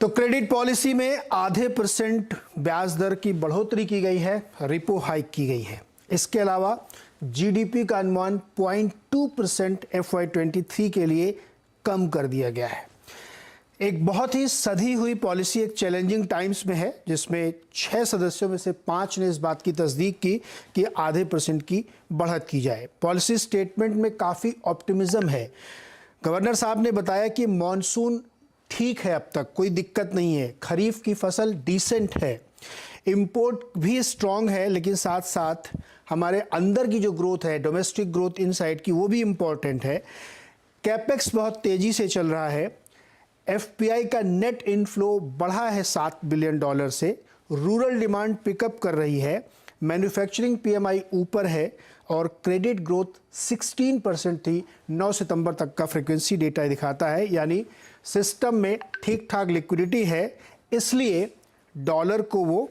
तो credit policy में आधे % ब्याज दर की बढ़ोतरी की गई है, रिपो हाइक की गई है। इसके अलावा जीडीपी का अनुमान 0.2% FY23 के लिए कम कर दिया गया है। एक बहुत ही सधी हुई पॉलिसी एक चैलेंजिंग टाइम्स में है, जिसमें 6 सदस्यों में से 5 ने इस बात की तस्दीक की कि आधे % की बढ़त की जाए। पॉलिसी स्टेटमेंट में काफ़ी ऑप्टिमिज्म है। गवर्नर साहब ने बताया कि मॉनसून ठीक है, अब तक कोई दिक्कत नहीं है, खरीफ की फसल डिसेंट है, इंपोर्ट भी स्ट्रांग है, लेकिन साथ साथ हमारे अंदर की जो ग्रोथ है, डोमेस्टिक ग्रोथ इनसाइड की, वो भी इम्पोर्टेंट है। कैपेक्स बहुत तेज़ी से चल रहा है। एफपीआई का नेट इनफ्लो बढ़ा है $7 बिलियन से। रूरल डिमांड पिकअप कर रही है। मैन्युफैक्चरिंग पीएमआई ऊपर है और क्रेडिट ग्रोथ 16% थी। 9 सितंबर तक का फ्रीक्वेंसी डेटा दिखाता है, यानी सिस्टम में ठीक ठाक लिक्विडिटी है, इसलिए डॉलर को वो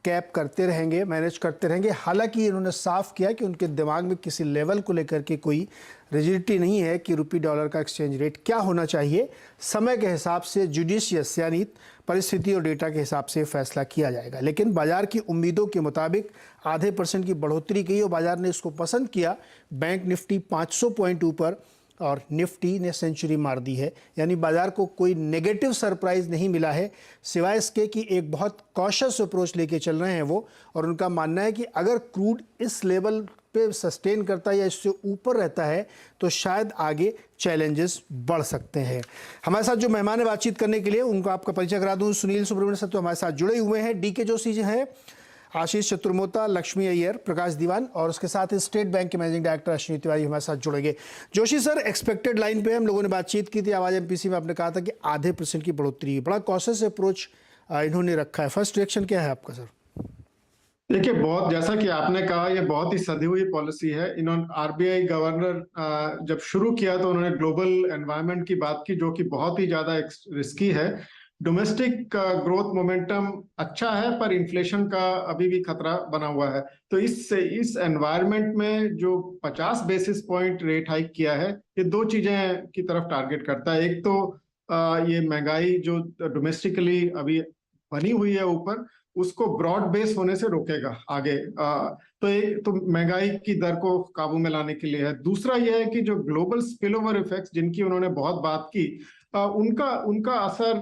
कैप करते रहेंगे, मैनेज करते रहेंगे। हालांकि इन्होंने साफ किया कि उनके दिमाग में किसी लेवल को लेकर के कोई रिजिडिटी नहीं है कि रुपये डॉलर का एक्सचेंज रेट क्या होना चाहिए। समय के हिसाब से जुडिशियस यानी परिस्थिति और डेटा के हिसाब से फैसला किया जाएगा। लेकिन बाजार की उम्मीदों के मुताबिक आधे % की बढ़ोतरी की और बाजार ने इसको पसंद किया। बैंक निफ्टी 500 पॉइंट ऊपर और निफ्टी ने सेंचुरी मार दी है, यानी बाजार को कोई नेगेटिव सरप्राइज नहीं मिला है, सिवाय इसके कि एक बहुत कॉशियस अप्रोच लेके चल रहे हैं वो। और उनका मानना है कि अगर क्रूड इस लेवल पे सस्टेन करता है या इससे ऊपर रहता है तो शायद आगे चैलेंजेस बढ़ सकते हैं। हमारे साथ जो मेहमान है बातचीत करने के लिए, उनको आपका परिचय करा दूं। सुनील सुब्रमण्यम सर तो हमारे साथ जुड़े हुए हैं, डीके जोशी जी हैं, आशीष चतुर्मोता, लक्ष्मी अय्यर, प्रकाश दीवान और उसके साथ स्टेट बैंक के मैनेजिंग डायरेक्टर अश्विनी तिवारी हमारे साथ जुड़ेंगे। जोशी सर, एक्सपेक्टेड लाइन पे हम लोगों ने बातचीत की थी, आवाज एमपीसी में आपने कहा था कि आधे % की बढ़ोतरी, बड़ा कॉशियस अप्रोच इन्होंने रखा है। फर्स्ट रिएक्शन क्या है आपका सर? देखिए, बहुत जैसा कि आपने कहा, ये बहुत ही सधी हुई पॉलिसी है। इन्होंने आरबीआई गवर्नर जब शुरू किया तो उन्होंने ग्लोबल एनवायरनमेंट की बात की, जो कि बहुत ही ज्यादा रिस्की है। डोमेस्टिक ग्रोथ मोमेंटम अच्छा है, पर इन्फ्लेशन का अभी भी खतरा बना हुआ है। तो इस एनवायरनमेंट में जो 50 बेसिस पॉइंट रेट हाइक किया है, ये दो चीजें की तरफ टारगेट करता है। एक तो ये महंगाई जो डोमेस्टिकली अभी बनी हुई है ऊपर, उसको ब्रॉड बेस होने से रोकेगा आगे। तो एक तो महंगाई की दर को काबू में लाने के लिए है। दूसरा यह है कि जो ग्लोबल स्पिल ओवर इफेक्ट्स जिनकी उन्होंने बहुत बात की, उनका असर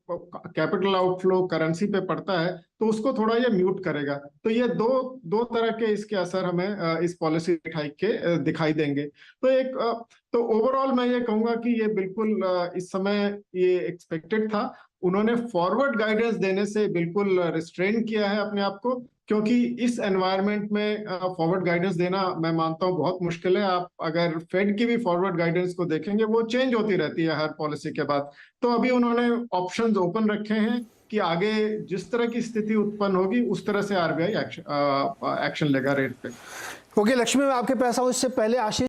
कैपिटल आउटफ्लो करेंसी पे पड़ता है, तो उसको थोड़ा ये म्यूट करेगा। तो ये दो तरह के इसके असर हमें इस पॉलिसी हाइक के दिखाई देंगे। तो ओवरऑल मैं ये कहूंगा कि ये बिल्कुल इस समय ये एक्सपेक्टेड था। उन्होंने फॉरवर्ड गाइडेंस देने से बिल्कुल रिस्ट्रेन किया है अपने आप को, क्योंकि इस एनवायरनमेंट में फॉरवर्ड गाइडेंस देना मैं मानता हूं बहुत मुश्किल है। आप अगर फेड की भी फॉरवर्ड गाइडेंस को देखेंगे, वो चेंज होती रहती है हर पॉलिसी के बाद। तो अभी उन्होंने ऑप्शंस ओपन रखे हैं कि आगे जिस तरह की स्थिति उत्पन्न होगी उस तरह से आरबीआई एक्शन लेगा रेट पे। ओके लक्ष्मी, मैं आपके पास आऊं, इससे पहले आशीष